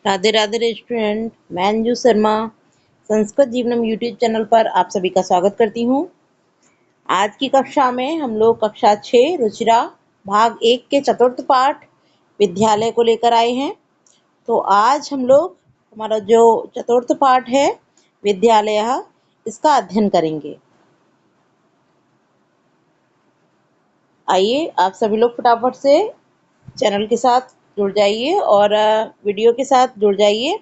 Radhe Radhe restaurant. मैं Anju Sharma Sanskrit जीवनम YouTube channel पर आप सभी का स्वागत करती हूँ। आज की कक्षा में हम लोग कक्षा 6 रुचिरा भाग 1 के चतुर्थ पाठ विद्यालय को लेकर आए हैं। तो आज हम लोग हमारा जो चतुर्थ पाठ है विद्यालय, इसका अध्ययन करेंगे। आइए आप सभी लोग फटाफट से चैनल के साथ जुड़ जाइए और वीडियो के साथ जुड़ जाइए।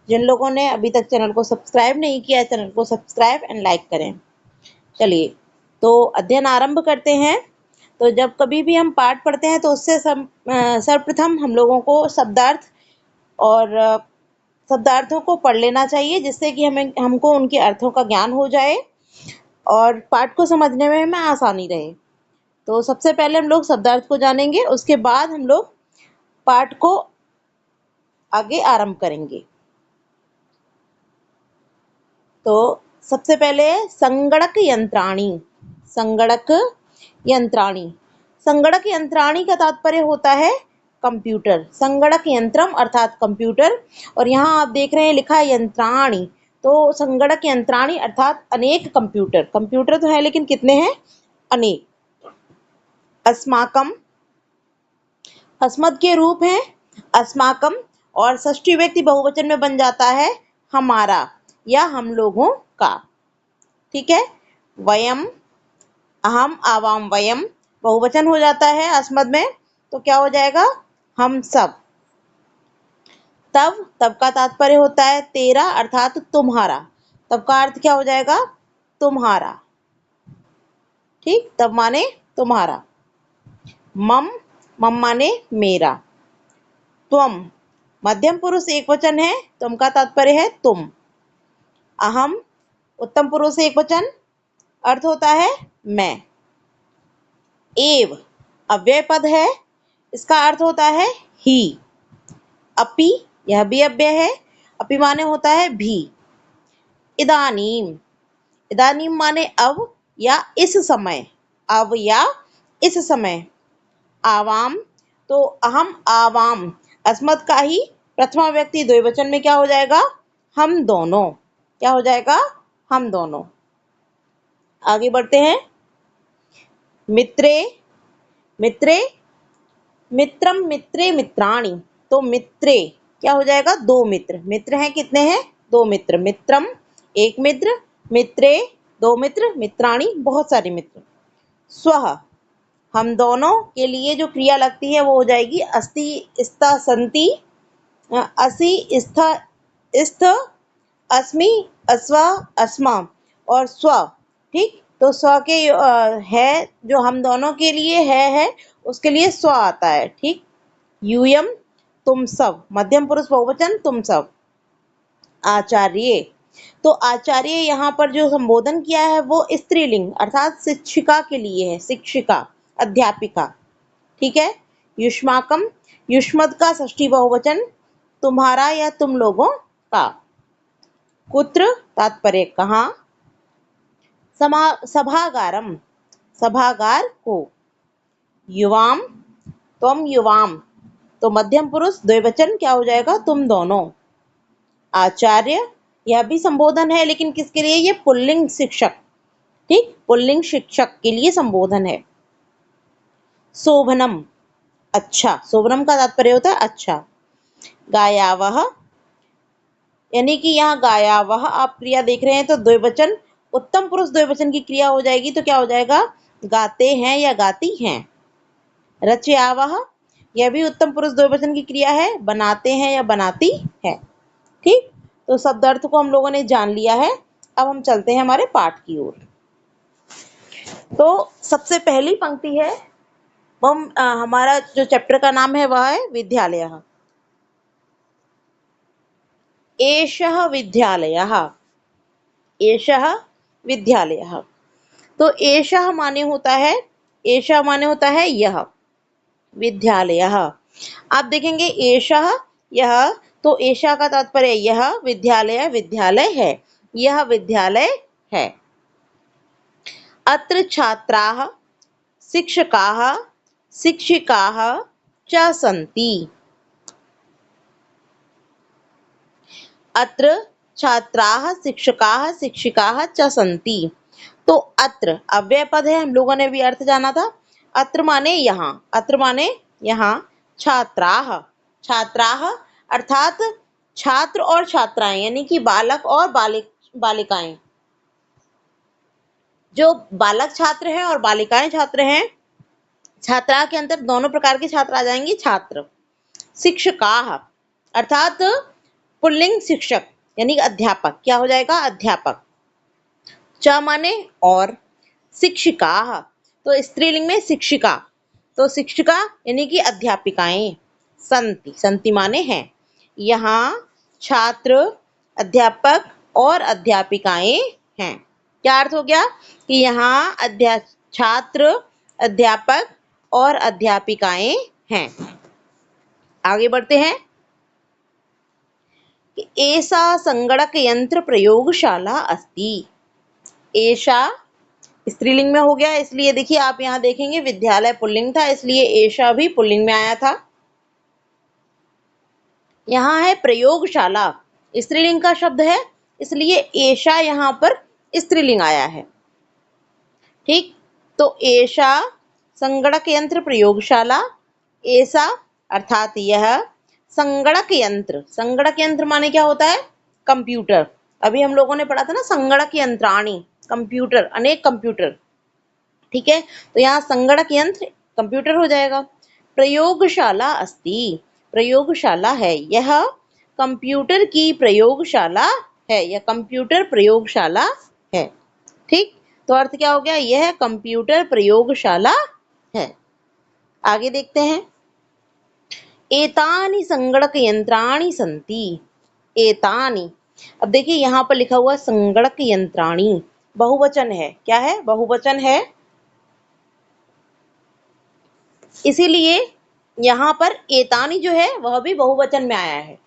जिन लोगों ने अभी तक चैनल को सब्सक्राइब नहीं किया, चैनल को सब्सक्राइब एंड लाइक करें। चलिए तो अध्ययन आरंभ करते हैं। तो जब कभी भी हम पाठ पढ़ते हैं तो उससे सर्वप्रथम हम लोगों को शब्दार्थ और शब्दार्थों को पढ़ लेना चाहिए, जिससे कि हमको उनके अर्थों का ज्ञान हो जाए और पाठ को समझने में हमें आसानी रहे। तो सबसे पहले हम लोग शब्दार्थ को जानेंगे, उसके बाद हम लोग पाठ को आगे आरंभ करेंगे। तो सबसे पहले संगणक यंत्राणी। संगणक यंत्राणी, संगणक यंत्राणी का तात्पर्य होता है कंप्यूटर। संगणक यंत्रम अर्थात कंप्यूटर, और यहाँ आप देख रहे हैं लिखा है यंत्राणी, तो संगणक यंत्राणी अर्थात अनेक कंप्यूटर। कंप्यूटर तो है लेकिन कितने हैं? अनेक। अस्माकम, अस्मद के रूप हैं अस्माकम, और षष्ठी व्यक्ति बहुवचन में बन जाता है हमारा या हम लोगों का। ठीक है। वयम, अहम, आवाम, वयम बहुवचन हो जाता है अस्मद में, तो क्या हो जाएगा? हम सब। तब, तब का तात्पर्य होता है तेरा अर्थात तुम्हारा। तब का अर्थ क्या हो जाएगा? तुम्हारा। ठीक, तब माने तुम्हारा। मम, मम माने मेरा। त्वम, मध्यम पुरुष एक वचन है, त्वम का तात्पर्य है तुम। अहम, उत्तम पुरुष एक वचन, अर्थ होता है मैं। एव, अव्यय पद है, इसका अर्थ होता है ही। अपि, यह भी अव्यय है, अपि माने होता है भी। इदानीम, इदानीम माने अब या इस समय, अब या इस समय। आवाम, तो अहम आवाम अस्मद का ही प्रथमा व्यक्ति द्विवचन में क्या हो जाएगा? हम दोनों। क्या हो जाएगा? हम दोनों। आगे बढ़ते हैं। मित्रे, मित्रे, मित्रम, मित्रे, मित्राणि, तो मित्रे क्या हो जाएगा? दो मित्र। मित्र हैं कितने हैं? दो मित्र। मित्रम एक मित्र, मित्रे दो मित्र, मित्राणि बहुत सारे मित्र। स्वः, हम दोनों के लिए जो क्रिया लगती है वो हो जाएगी अस्ति, स्था, संति, असि, स्थ, स्थ, अस्मि, अस्वा, अस्मा और स्व। ठीक, तो स्व के है जो हम दोनों के लिए है उसके लिए स्व आता है। ठीक। यूयम, तुम सब, मध्यम पुरुष बहुवचन तुम सब। आचार्य, तो आचार्य यहाँ पर जो संबोधन किया है वो स्त्रीलिंग अर्थात शिक्षिका के लिए है, शिक्षिका, अध्यापिका। ठीक है। युष्माकम, युष्मद का षष्ठी बहुवचन तुम्हारा या तुम लोगों का। कुत्र, तात्पर्य कहाँ। सभागारम, सभागार को। युवाम, तुम युवाम, तो मध्यम पुरुष द्विवचन क्या हो जाएगा? तुम दोनों। आचार्य, यह भी संबोधन है लेकिन किसके लिए? ये पुल्लिंग शिक्षक। ठीक, पुल्लिंग शिक्षक के लिए संबोधन है। शोभनम, अच्छा, शोभनम का तात्पर्य होता है अच्छा। गायावह, यानी कि यहाँ गायावह आप क्रिया देख रहे हैं तो द्विवचन, उत्तम पुरुष द्विवचन की क्रिया हो जाएगी तो क्या हो जाएगा? गाते हैं या गाती हैं। रचयावह, यह भी उत्तम पुरुष द्विवचन की क्रिया है, बनाते हैं या बनाती है। ठीक, तो शब्द अर्थ को हम लोगों ने जान लिया है। अब हम चलते हैं हमारे पाठ की ओर। तो सबसे पहली पंक्ति है वो हमारा जो चैप्टर का नाम है वह है विद्यालयः। एषः विद्यालयः, एषः विद्यालयः, तो एषः माने होता है, एषः माने होता है यह, विद्यालयः। आप देखेंगे एषः यह, तो एषः का तात्पर्य यह, विद्यालय विद्यालय है, यह विद्यालय है। अत्र छात्राः, शिक्षकाः, शिक्षिकाः च सन्ति। अत्र छात्राः शिक्षकाः शिक्षिकाः च सन्ति। तो अत्र अव्यय पद है, हम लोगों ने भी अर्थ जाना था। अत्र माने यहाँ, अत्र माने यहाँ, छात्राः, छात्राः अर्थात छात्र और छात्राएं यानी कि बालक और बालिकाएं। जो बालक छात्र हैं और बालिकाएं छात्र हैं, छात्रा के अंदर दोनों प्रकार के छात्र आ जाएंगे, छात्र। शिक्षकाः अर्थात पुल्लिंग शिक्षक यानी अध्यापक, क्या हो जाएगा, अध्यापक। च माने और, शिक्षिकाः तो स्त्रीलिंग में शिक्षिका, तो शिक्षिका यानी कि अध्यापिकाएं। संति, संति माने हैं। यहाँ छात्र, अध्यापक और अध्यापिकाएं हैं। क्या अर्थ हो गया कि यहाँ छात्र, अध्यापक और अध्यापिकाएं हैं। आगे बढ़ते हैं कि एषा संगणक यंत्र प्रयोगशाला अस्ति। एषा स्त्रीलिंग में हो गया, इसलिए देखिए आप यहाँ देखेंगे विद्यालय पुल्लिंग था, इसलिए एषा भी पुल्लिंग में आया था। यहाँ है प्रयोगशाला, स्त्रीलिंग का शब्द है, इसलिए एषा यहाँ पर स्त्रीलिंग आया है। ठीक, तो एषा संगणक यंत्र प्रयोगशाला, ऐसा अर्थात यह संगणक यंत्र, संगणक यंत्र माने क्या होता है, कंप्यूटर। अभी हम लोगों ने पढ़ा था ना संगणक यंत्राणी, कंप्यूटर, अनेक कंप्यूटर। ठीक है, तो यहाँ संगणक यंत्र कंप्यूटर हो जाएगा। प्रयोगशाला अस्ति, प्रयोगशाला है, यह कंप्यूटर की प्रयोगशाला है, यह कंप्यूटर प्रयोगशाला है। ठीक, तो अर्थ क्या हो गया, यह कंप्यूटर प्रयोगशाला है। आगे देखते हैं, एतानि संगणक यंत्राणि सन्ति। एतानि, अब देखिए यहाँ पर लिखा हुआ संगणक यंत्राणि, बहुवचन है, क्या है, बहुवचन है, इसीलिए यहाँ पर एतानि जो है वह भी बहुवचन में आया है,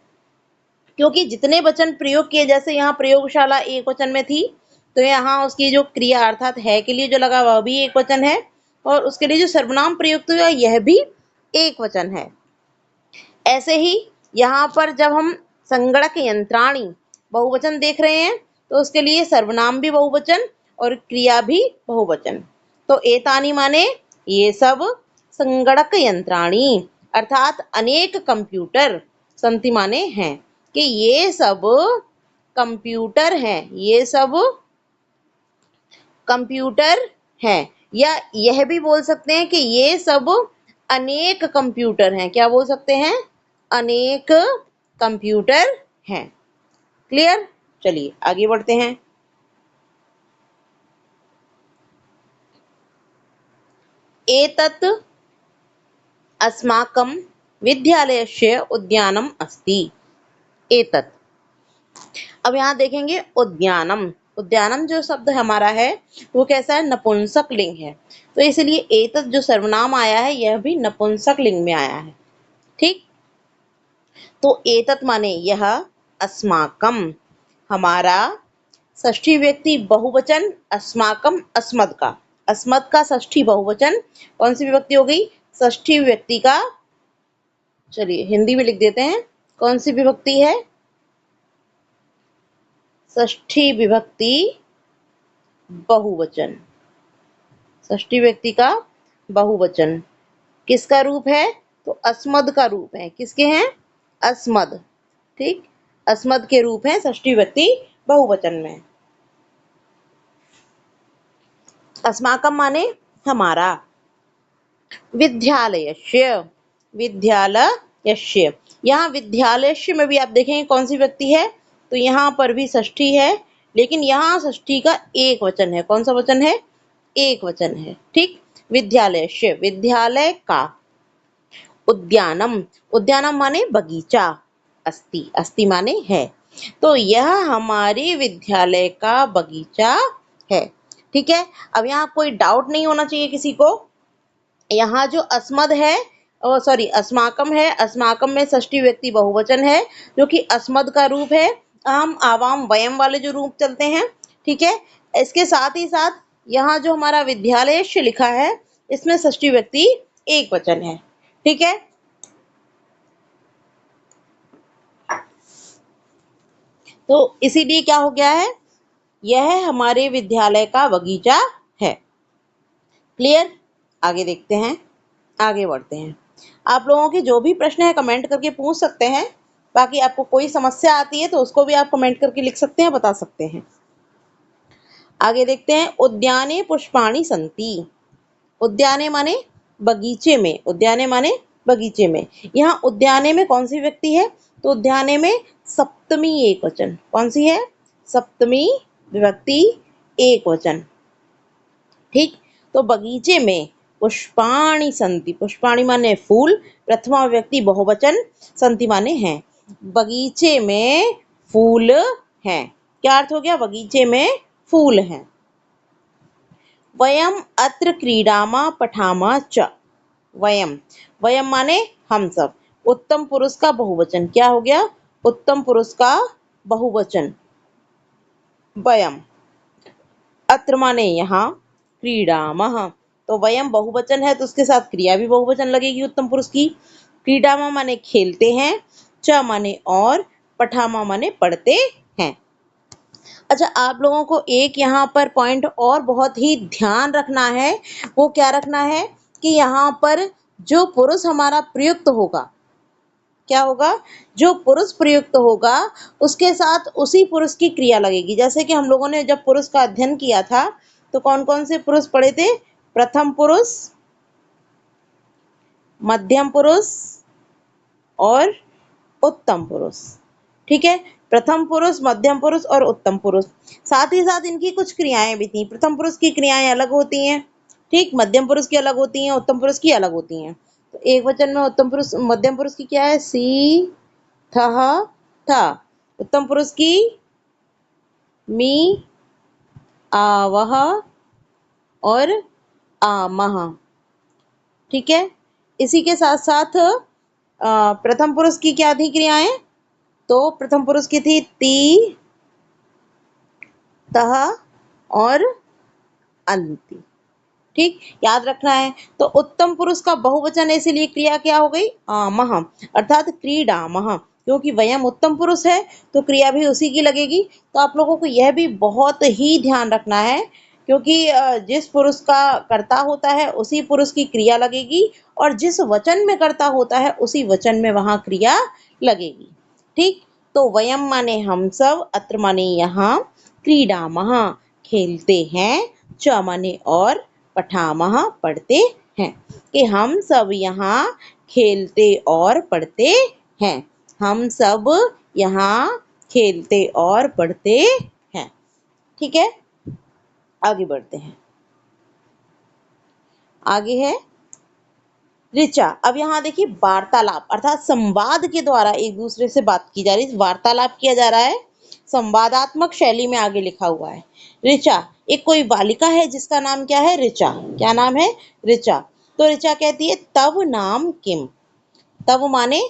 क्योंकि जितने वचन प्रयोग किए, जैसे यहाँ प्रयोगशाला एक वचन में थी, तो यहाँ उसकी जो क्रिया अर्थात है के लिए जो लगा वह भी एक वचन है, और उसके लिए जो सर्वनाम प्रयुक्त हुआ यह भी एक वचन है। ऐसे ही यहाँ पर जब हम संगणक यंत्राणी बहुवचन देख रहे हैं, तो उसके लिए सर्वनाम भी बहुवचन और क्रिया भी बहुवचन। तो एतानि माने ये सब, संगणक यंत्राणी अर्थात अनेक कंप्यूटर, संति माने हैं कि ये सब कंप्यूटर हैं, ये सब कंप्यूटर हैं, या यह भी बोल सकते हैं कि ये सब अनेक कंप्यूटर हैं। क्या बोल सकते हैं, अनेक कंप्यूटर हैं। क्लियर, चलिए आगे बढ़ते हैं। एतत् अस्माकं विद्यालयस्य उद्यानम् अस्ति। एतत्, अब यहाँ देखेंगे उद्यानम, उद्यानम जो शब्द हमारा है वो कैसा है, नपुंसक लिंग है, तो इसलिए एतत् जो सर्वनाम आया है यह भी नपुंसक लिंग में आया है। ठीक, तो एतत् माने यह, अस्माकम हमारा, षष्ठी व्यक्ति बहुवचन अस्माकम अस्मद का, अस्मद का षष्ठी बहुवचन, कौन सी विभक्ति हो गई, षष्ठी व्यक्ति का, चलिए हिंदी में लिख देते हैं, कौन सी विभक्ति है, षष्ठी विभक्ति बहुवचन, षष्ठी व्यक्ति का बहुवचन किसका रूप है, तो अस्मद का रूप है, किसके हैं, अस्मद। ठीक, अस्मद के रूप है षष्ठी व्यक्ति बहुवचन में। अस्माकम माने हमारा, विद्यालयस्य, विद्यालयस्य, यहाँ विद्यालयस्य में भी आप देखेंगे कौन सी व्यक्ति है, तो यहाँ पर भी षष्ठी है, लेकिन यहाँ षष्ठी का एक वचन है, कौन सा वचन है, एक वचन है। ठीक, विद्यालयस्य विद्यालय का, उद्यानम, उद्यानम माने बगीचा, अस्ति, अस्ति माने है, तो यह हमारे विद्यालय का बगीचा है। ठीक है, अब यहाँ कोई डाउट नहीं होना चाहिए किसी को, यहाँ जो अस्मद है, सॉरी अस्माकम है, अस्माकम में षष्ठी व्यक्ति बहुवचन है जो कि अस्मद का रूप है, अहम आवाम वयम वाले जो रूप चलते हैं। ठीक है, इसके साथ ही साथ यहाँ जो हमारा विद्यालयस्य लिखा है इसमें षष्ठी व्यक्ति एक वचन है। ठीक है, तो इसीलिए क्या हो गया है, यह हमारे विद्यालय का बगीचा है। क्लियर? आगे देखते हैं, आगे बढ़ते हैं। आप लोगों के जो भी प्रश्न है कमेंट करके पूछ सकते हैं। बाकी आपको कोई समस्या आती है तो उसको भी आप कमेंट करके लिख सकते हैं, बता सकते हैं। आगे देखते हैं, उद्याने पुष्पाणि सन्ति। उद्याने माने बगीचे में, उद्याने माने बगीचे में। यहाँ उद्याने में कौन सी व्यक्ति है, तो उद्याने में सप्तमी एक वचन। कौन सी है, सप्तमी विभक्ति एक वचन। ठीक, तो बगीचे में पुष्पाणि सन्ति, पुष्पाणि माने फूल, प्रथमा व्यक्ति बहुवचन, सन्ति माने हैं। बगीचे में फूल हैं। क्या अर्थ हो गया, बगीचे में फूल हैं। वयम अत्र क्रीडामा पठामा च। वयम, वयम माने हम सब, उत्तम पुरुष का बहुवचन। क्या हो गया, उत्तम पुरुष का बहुवचन। वयम, अत्र माने यहाँ, क्रीडामः, तो वयम बहुवचन है तो उसके साथ क्रिया भी बहुवचन लगेगी उत्तम पुरुष की। क्रीडामा माने खेलते हैं, च माने और, पठामा माने पढ़ते हैं। अच्छा, आप लोगों को एक यहाँ पर पॉइंट और बहुत ही ध्यान रखना है। वो क्या रखना है कि यहाँ पर जो पुरुष हमारा प्रयुक्त होगा, क्या होगा, जो पुरुष प्रयुक्त होगा उसके साथ उसी पुरुष की क्रिया लगेगी। जैसे कि हम लोगों ने जब पुरुष का अध्ययन किया था तो कौन कौन से पुरुष पढ़े थे, प्रथम पुरुष, मध्यम पुरुष और उत्तम पुरुष। ठीक है, प्रथम पुरुष, मध्यम पुरुष और उत्तम पुरुष। साथ ही साथ इनकी कुछ क्रियाएं भी थी। प्रथम पुरुष की क्रियाएं अलग होती हैं, ठीक, मध्यम पुरुष की अलग होती हैं, उत्तम पुरुष की अलग होती हैं। तो एक वचन में उत्तम पुरुष, मध्यम पुरुष की क्या है, सी, थह, था। उत्तम पुरुष की मी, आवह और आमह। ठीक है, इसी के साथ साथ प्रथम पुरुष की क्या थी क्रियाएं, तो प्रथम पुरुष की थी ती, तह और अंति। ठीक, याद रखना है। तो उत्तम पुरुष का बहुवचन है, इसीलिए क्रिया क्या हो गई, आमह, अर्थात क्रीडामः। क्योंकि वयम उत्तम पुरुष है तो क्रिया भी उसी की लगेगी। तो आप लोगों को यह भी बहुत ही ध्यान रखना है, क्योंकि जिस पुरुष का कर्ता होता है उसी पुरुष की क्रिया लगेगी, और जिस वचन में कर्ता होता है उसी वचन में वहां क्रिया लगेगी। ठीक, तो वयम माने हम सब, अत्र माने यहाँ, क्रीडामः खेलते हैं, च माने और, पठामः पढ़ते हैं, कि हम सब यहाँ खेलते और पढ़ते हैं। हम सब यहाँ खेलते और पढ़ते हैं। ठीक है, आगे बढ़ते हैं। आगे है ऋचा। अब यहाँ देखिए, वार्तालाप अर्थात संवाद के द्वारा एक दूसरे से बात की जा रही है, वार्तालाप किया जा रहा है, संवादात्मक शैली में आगे लिखा हुआ है। ऋचा, एक कोई बालिका है जिसका नाम क्या है, ऋचा। क्या नाम है, ऋचा। तो ऋचा कहती है, तव नाम किम। तव माने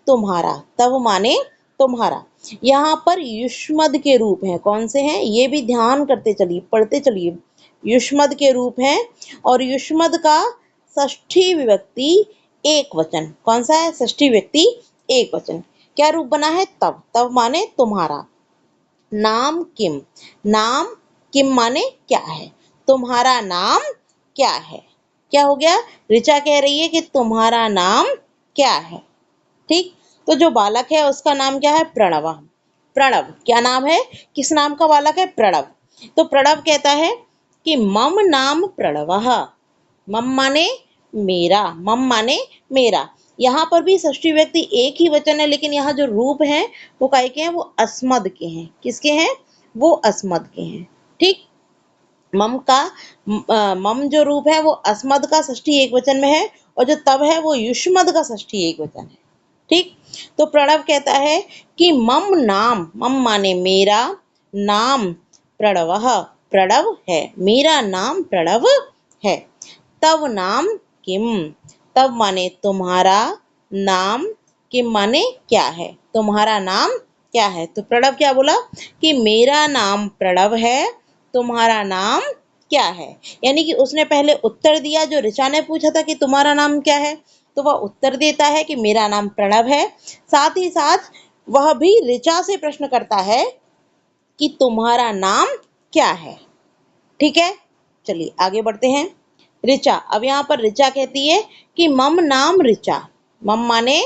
तुम्हारा, तव माने तुम्हारा। यहाँ पर युष्मद के रूप हैं, कौन से हैं, ये भी ध्यान करते चलिए, पढ़ते चलिए। युष्मद के रूप हैं, और युष्मद का षष्ठी विभक्ति एक वचन। कौन सा है, षष्ठी विभक्ति एक वचन। क्या रूप बना है, तव। तव माने तुम्हारा। नाम किम, नाम किम माने क्या है, तुम्हारा नाम क्या है। क्या हो गया, ऋचा कह रही है कि तुम्हारा नाम क्या है। ठीक, तो जो बालक है उसका नाम क्या है, प्रणव। प्रणव क्या नाम है, किस नाम का बालक है, प्रणव। तो प्रणव कहता है कि मम नाम प्रणवः। मम माने मेरा, मम माने मेरा। यहाँ पर भी षष्ठी व्यक्ति एक ही वचन है, लेकिन यहाँ जो रूप हैं वो काय के हैं, वो अस्मद के हैं। किसके हैं, वो अस्मद के हैं। ठीक, मम का मम जो रूप है वो अस्मद का षष्ठी एक वचन में है, और जो तब है वो युष्मद का षष्ठी एक वचन है। ठीक, तो प्रणव कहता है कि मम नाम, मम माने मेरा, नाम प्रणवः, प्रणव है, मेरा नाम प्रणव है। तव नाम किम, तव माने तुम्हारा, नाम किम माने क्या है, तुम्हारा नाम क्या है। तो प्रणव क्या बोला कि मेरा नाम प्रणव है, तुम्हारा नाम क्या है। यानी कि उसने पहले उत्तर दिया, जो ऋचा ने पूछा था कि तुम्हारा नाम क्या है, तो वह उत्तर देता है कि मेरा नाम प्रणव है। साथ ही साथ वह भी ऋचा से प्रश्न करता है कि तुम्हारा नाम क्या है। ठीक है, चलिए आगे बढ़ते हैं। ऋचा, अब यहाँ पर ऋचा कहती है कि मम नाम ऋचा। मम माने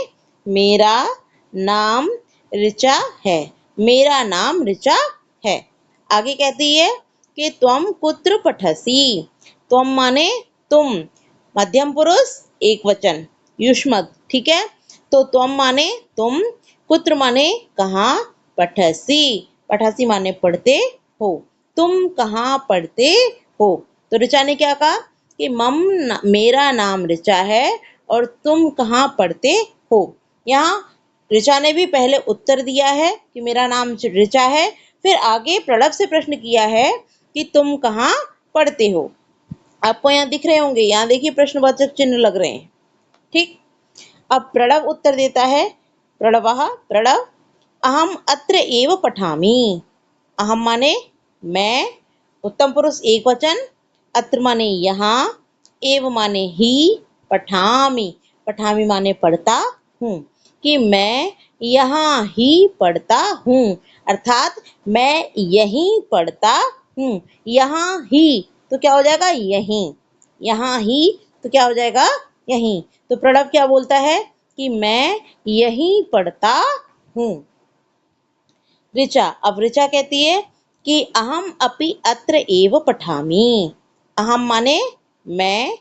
मेरा, नाम ऋचा है, मेरा नाम ऋचा है। आगे कहती है कि त्वम कुत्र पठसि। त्वम माने तुम, मध्यम पुरुष एक वचन युष्मत। ठीक है, तो त्वम माने तुम, कुत्र माने कहाँ, पठसि, पठसि माने पढ़ते हो, तुम कहाँ पढ़ते हो। तो ऋचा ने क्या कहा कि मेरा नाम ऋचा है और तुम कहाँ पढ़ते हो। यहाँ ऋचा ने भी पहले उत्तर दिया है कि मेरा नाम ऋचा है, फिर आगे प्रणव से प्रश्न किया है कि तुम कहाँ पढ़ते हो। आपको यहाँ दिख रहे होंगे, यहाँ देखिए प्रश्नवाचक चिन्ह लग रहे हैं। ठीक, अब प्रणव उत्तर देता है। प्रणवः, प्रणव, अहम अत्र एव पठामि। अहम माने मैं, उत्तम पुरुष एक वचन, अत्र माने यहाँ, एव माने ही, पठामि, पठामि माने पढ़ता हूँ, कि मैं यहाँ ही पढ़ता हूँ, अर्थात मैं यहीं पढ़ता हूँ। यहाँ ही तो क्या हो जाएगा, यहीं, यहाँ ही तो क्या हो जाएगा, यहीं। तो प्रणव क्या बोलता है कि मैं यहीं पढ़ता हूँ। ऋचा, अब ऋचा कहती है कि अहम अपि अत्र एव पठामि। अहम माने मैं,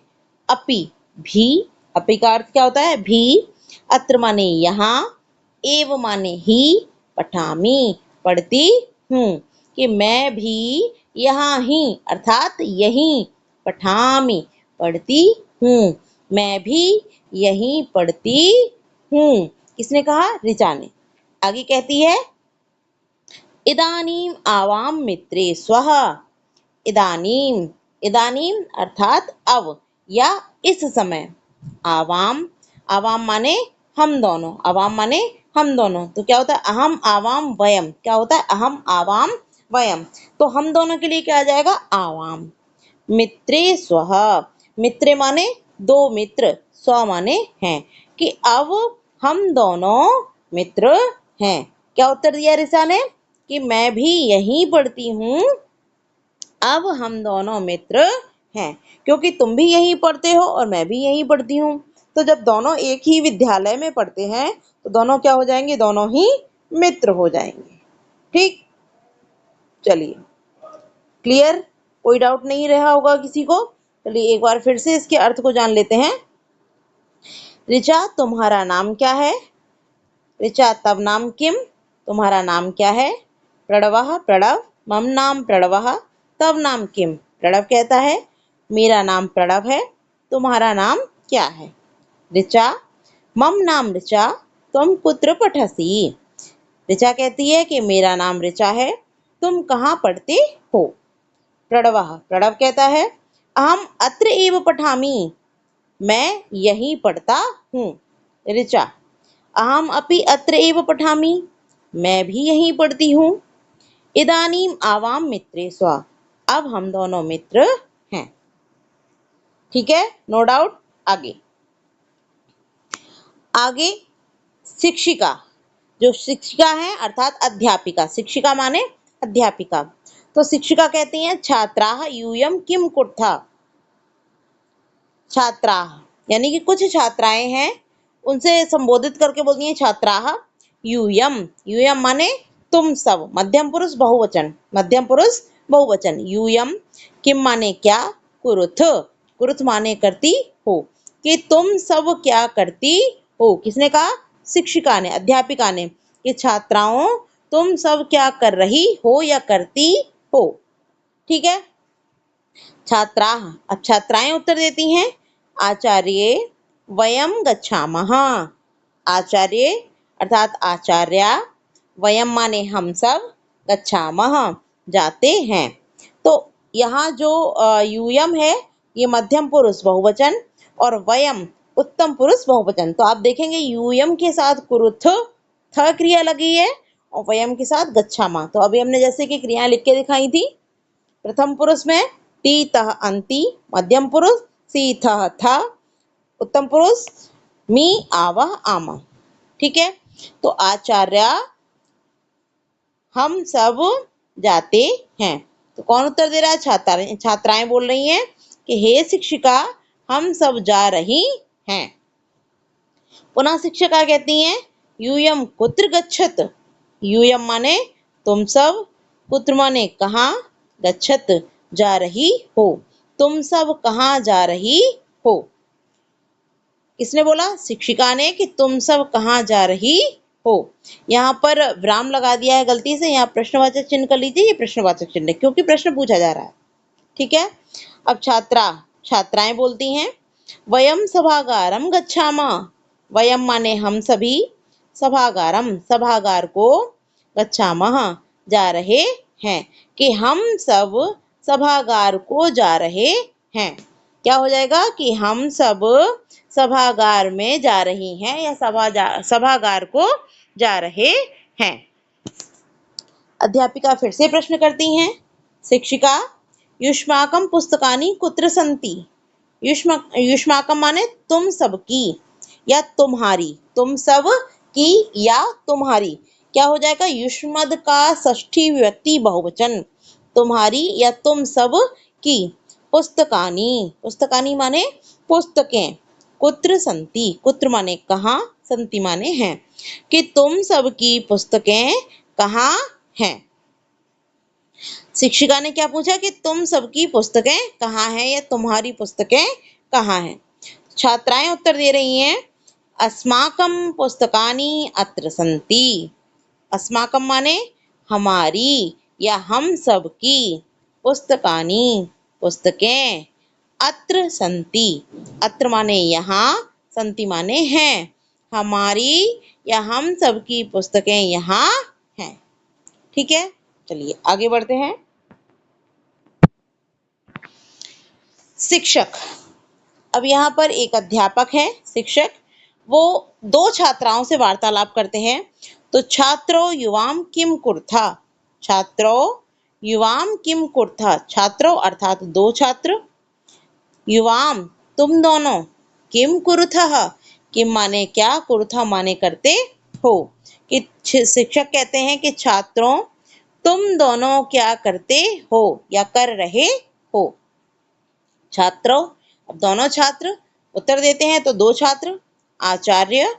अपि भी, अपि का अर्थ क्या होता है, भी, अत्र माने यहाँ, एव माने ही, पठामि पढ़ती हूँ, कि मैं भी यहाँ ही अर्थात यहीं, पठामि पढ़ती हूँ, मैं भी यहीं पढ़ती हूँ। किसने कहा, ऋचा ने। आगे कहती है इदानीम आवाम मित्रे स्वः। इदानीम, इदानीम अर्थात अब या इस समय। आवाम, आवाम माने हम दोनों, आवाम माने हम दोनों। तो क्या होता है, अहम आवाम वयम, क्या होता है, अहम आवाम वयम। तो हम दोनों के लिए क्या आ जाएगा, आवाम। मित्रे स्वः, मित्रे माने दो मित्र, स्व माने हैं, कि अब हम दोनों मित्र हैं। क्या उत्तर दिया ऋचा ने कि मैं भी यहीं पढ़ती हूँ, अब हम दोनों मित्र हैं, क्योंकि तुम भी यहीं पढ़ते हो और मैं भी यहीं पढ़ती हूँ। तो जब दोनों एक ही विद्यालय में पढ़ते हैं तो दोनों क्या हो जाएंगे, दोनों ही मित्र हो जाएंगे। ठीक, चलिए क्लियर, कोई डाउट नहीं रहा होगा किसी को। चलिए एक बार फिर से इसके अर्थ को जान लेते हैं। ऋचा, तुम्हारा नाम क्या है। ऋचा, तब नाम किम, तुम्हारा नाम क्या है। प्रणवः, प्रणव, मम नाम प्रणवः, तब नाम किम। प्रणव कहता है मेरा नाम प्रणव है, तुम्हारा नाम क्या है। ऋचा, मम नाम ऋचा, तुम कुत्र पठसि। ऋचा कहती है कि मेरा नाम ऋचा है, तुम कहाँ पढ़ते हो। प्रणवः, प्रणव कहता है अहम अत्र एव पठामि, मैं यहीं पढ़ता हूँ। ऋचा, अहम अपि अत्र एव पठामि, मैं भी यहीं पढ़ती हूँ। इदानीम आवाम मित्रे स्व, अब हम दोनों मित्र हैं। ठीक है, नो डाउट। आगे आगे शिक्षिका, जो शिक्षिका है अर्थात अध्यापिका, शिक्षिका माने अध्यापिका। तो शिक्षिका कहती हैं छात्राः यूयं किम कुर्था। छात्राः यानी कि कुछ छात्राएं हैं, उनसे संबोधित करके बोलती हैं छात्राः यूयम। यूयम माने तुम सब, मध्यम पुरुष बहुवचन, मध्यम पुरुष बहुवचन। यूयम, किम माने क्या, कुरुथ, कुरुथ माने करती हो, कि तुम सब क्या करती हो। किसने कहा, शिक्षिका ने, अध्यापिका ने, कि छात्राओं तुम सब क्या कर रही हो या करती हो। ठीक है, छात्राः, अब छात्राएं उत्तर देती हैं आचार्य वयम गच्छामः। आचार्य अर्थात आचार्या, वयम माने हम सब, गच्छामः जाते हैं। तो यहाँ जो यूयम है ये मध्यम पुरुष बहुवचन और वयम उत्तम पुरुष बहुवचन। तो आप देखेंगे यूयम के साथ कुरुथ थ क्रिया लगी है और वयम के साथ गच्छामः। तो अभी हमने जैसे कि क्रियाएं लिख के दिखाई थी। प्रथम पुरुष में टी तह अंति, मध्यम पुरुष सी थह था, उत्तम पुरुष मी आवह आमा। ठीक है, तो आचार्य हम सब जाते हैं। तो कौन उत्तर दे रहा है? छात्राएं बोल रही हैं कि हे शिक्षिका, हम सब जा रही हैं। पुनः शिक्षिका कहती हैं, यूयम कुत्र गच्छत। यूयम माने तुम सब, कुत्र माने कहाँ, गच्छत जा रही हो। तुम सब कहाँ जा रही हो? किसने बोला? शिक्षिका ने, कि तुम सब कहाँ जा रही हो। यहाँ पर विराम लगा दिया है गलती से, यहाँ प्रश्नवाचक चिन्ह कर लीजिए, ये प्रश्नवाचक चिन्ह है क्योंकि प्रश्न पूछा जा रहा है। ठीक है। अब छात्राएं बोलती हैं, वयम सभागारम गच्छामः। वयम माने हम सभी, सभागारम सभागार को, गच्छामः जा रहे हैं, कि हम सब सभागार को जा रहे हैं। क्या हो जाएगा? कि हम सब सभागार में जा रही हैं या सभागार को जा रहे हैं। अध्यापिका फिर से प्रश्न करती हैं, शिक्षिका, युष्माकं पुस्तकानि कुत्र सन्ति। युष्माकं माने तुम सबकी या तुम्हारी, तुम सब की या तुम्हारी। क्या हो जाएगा? युष्मद का षष्ठी विभक्ति बहुवचन, तुम्हारी या तुम सब की। पुस्तकानि, पुस्तकानि माने पुस्तकें। कुत्र सन्ति, कुत्र माने कहाँ, सन्ति माने हैं, कि तुम सब की पुस्तकें कहाँ हैं। शिक्षिका ने क्या पूछा? कि तुम सबकी पुस्तकें कहाँ हैं या तुम्हारी पुस्तकें कहाँ हैं। छात्राएं उत्तर दे रही हैं, अस्माकं पुस्तकानि अत्र सन्ति। अस्माकं माने हमारी या हम सब की, पुस्तकानि पुस्तकें, अत्र सन्ति, अत्र माने यहाँ, सन्ति माने हैं, हमारी या हम सब की पुस्तकें यहाँ हैं। ठीक है, चलिए आगे बढ़ते हैं। शिक्षक, अब यहाँ पर एक अध्यापक है शिक्षक, वो दो छात्राओं से वार्तालाप करते हैं। तो छात्रो युवाम किम कुर्था, छात्रो युवाम किम कुर्था, छात्रो अर्थात दो छात्र, युवाम तुम दोनों, किम कुरुथः, किम माने क्या, कुरुथा माने करते हो। कि शिक्षक कहते हैं कि छात्रों तुम दोनों क्या करते हो या कर रहे हो। छात्रों, अब दोनों छात्र उत्तर देते हैं। तो दो छात्र, आचार्य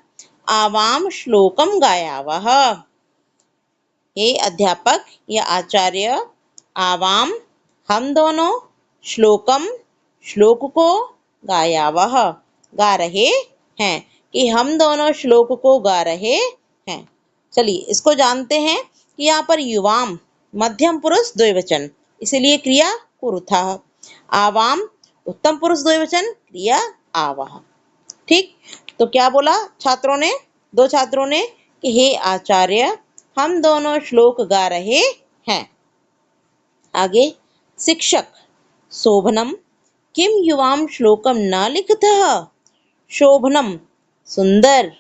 आवाम श्लोकम गायावः। हे अध्यापक या आचार्य, आवाम हम दोनों, श्लोकम श्लोक को, गायावः गा रहे हैं, कि हम दोनों श्लोक को गा रहे हैं। चलिए इसको जानते हैं कि यहाँ पर युवाम मध्यम पुरुष द्विवचन, इसलिए क्रिया कुरुथः। आवाम उत्तम पुरुष द्विवचन, क्रिया आवः। ठीक, तो क्या बोला छात्रों ने, दो छात्रों ने, कि हे आचार्य हम दोनों श्लोक गा रहे हैं। आगे शिक्षक, शोभनम किम युवाम श्लोकम न लिखतः। शोभनम सुंदर,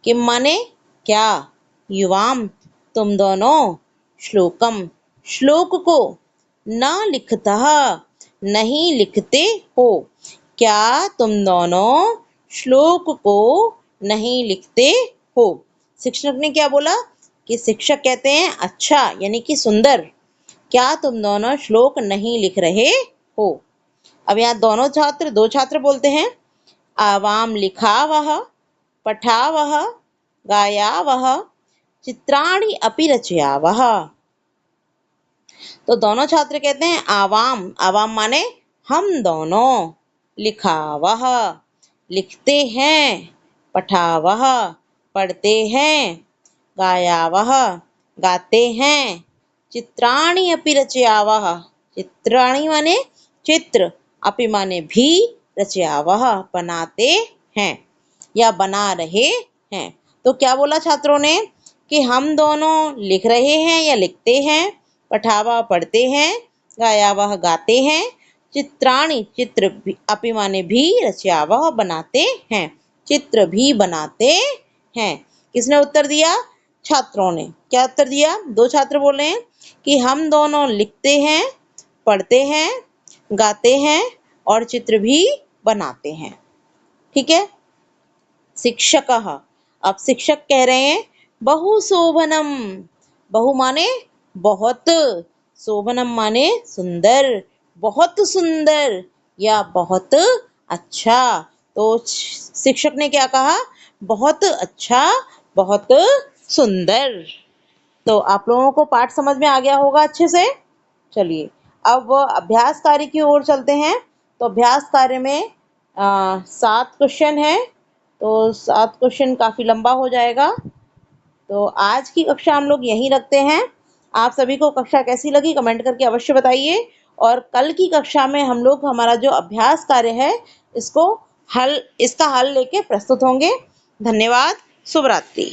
किम माने क्या, युवाम तुम दोनों, श्लोकम श्लोक को, न लिखतः नहीं लिखते हो। क्या तुम दोनों श्लोक को नहीं लिखते हो। शिक्षक ने क्या बोला? कि शिक्षक कहते हैं अच्छा यानी कि सुंदर, क्या तुम दोनों श्लोक नहीं लिख रहे हो। अब यहाँ दोनों छात्र, दो छात्र बोलते हैं, आवाम लिखावः, पठावः, गायावः, चित्राणि अपि रचयावः। तो दोनों छात्र कहते हैं आवाम, आवाम माने हम दोनों, लिखावः लिखते हैं, पठावः पढ़ते हैं, गायावः गाते हैं, चित्राणि अपि रचयावः, चित्राणि माने चित्र, अपि माने भी, रचयावः बनाते हैं या बना रहे हैं। तो क्या बोला छात्रों ने? कि हम दोनों लिख रहे हैं या लिखते हैं, पठावा पढ़ते हैं, गायावः गाते हैं, चित्राणि चित्र अपि माने भी, रचयावः बनाते हैं, चित्र भी बनाते हैं। किसने उत्तर दिया? छात्रों ने। क्या उत्तर दिया? दो छात्र बोल रहे हैं कि हम दोनों लिखते हैं, पढ़ते हैं, गाते हैं और चित्र भी बनाते हैं। ठीक है। शिक्षकः, अब शिक्षक कह रहे हैं बहु शोभनम, बहु माने बहुत, शोभनम माने सुंदर, बहुत सुंदर या बहुत अच्छा। तो शिक्षक ने क्या कहा? बहुत अच्छा, बहुत सुंदर। तो आप लोगों को पाठ समझ में आ गया होगा अच्छे से। चलिए अब अभ्यास कार्य की ओर चलते हैं। तो अभ्यास कार्य में 7 क्वेश्चन है। तो 7 क्वेश्चन काफ़ी लंबा हो जाएगा। तो आज की कक्षा हम लोग यहीं रखते हैं। आप सभी को कक्षा कैसी लगी कमेंट करके अवश्य बताइए। और कल की कक्षा में हम लोग हमारा जो अभ्यास कार्य है इसका हल लेके प्रस्तुत होंगे। धन्यवाद। शुभ रात्रि।